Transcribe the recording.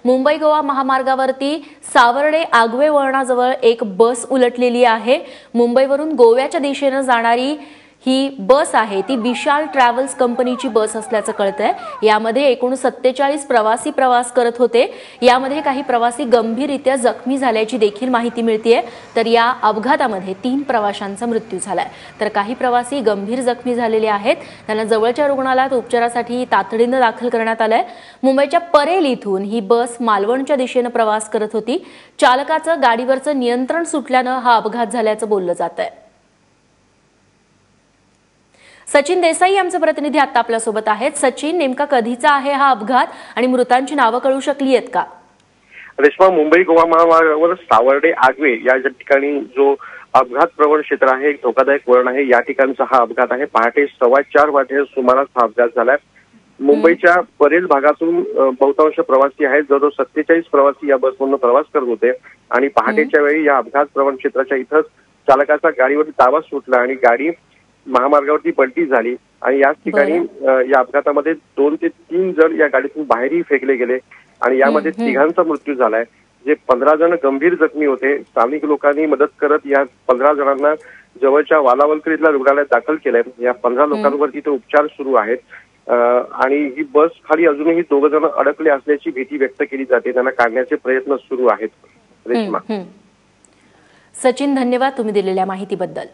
मुंबई गोवा महामार्गावरती सावर्डे आगवे वळणाजवळ एक बस उलटलेली आहे। मुंबईवरून गोव्याच्या दिशेने जाणारी ही बस आहे ती विशाल ट्रॅव्हल्स कंपनीची बस असल्याचं कळतंय। यामध्ये एकूण 47 प्रवासी प्रवास करत होते। यामध्ये काही प्रवासी गंभीररित्या जखमी झाल्याची देखील माहिती मिळतेय। तर या अपघातामध्ये 3 प्रवाशांचा मृत्यू झालाय, तर काही प्रवासी गंभीर जखमी झालेले आहेत। त्यांना जवळच्या रुग्णालयात उपचारासाठी तातडीने दाखल करण्यात आलंय। मुंबईच्या परेल इथून ही बस मालवणच्या दिशेने प्रवास करत होती। चालकाचं गाडीवरचं नियंत्रण सुटल्याने हा अपघात झाल्याचं बोललं जातंय। सचिन देसाई आमचे प्रतिनिधी आता आपल्या सोबत आहेत। सचिन, नेमका कधीचा आहे हा अपघात आणि मृतांची नावे कळू शकली आहेत का? रेश्मा, मुंबई गोवा महामार्गावर सावर्डे आगवे या ठिकाणी जो अपघात प्रवण क्षेत्र आहे, एक धोकादायक वळण आहे, या ठिकाणचा हा अपघात आहे। पहाटे 4:15 वाजेच्या सुमारास हा अपघात झालाय। मुंबईच्या परेल भागातून बहुतांश प्रवासी आहेत। जवळजवळ 47 प्रवासी या बसमधून प्रवास करत होते आणि पहाटेच्या वेळी या अपघात प्रवण क्षेत्राच्या इथंच चालकाचा गाडीवरती ताबा सुटला आणि गाडी महामार्गावरती पलटी झाली आणि याच ठिकाणी या अपघातामध्ये 2 ते 3 जण या गाडीतून बाहेरही फेकले गेले आणि यामध्ये 3घांचा मृत्यू झालाय। जे 15 जण गंभीर जखमी होते। स्थानिक लोकांनी मदत करत या 15 जणांना जवळच्या वालावलकर इथल्या रुग्णालयात दाखल केलंय। या 15 लोकांवरती ते उपचार सुरू आहेत आणि ही बस खाली अजूनही 2 जण अडकले असल्याची भीती व्यक्त केली जाते। त्यांना काढण्याचे प्रयत्न सुरू आहेत। रेश्मा, सचिन, धन्यवाद तुम्ही दिलेल्या माहितीबद्दल।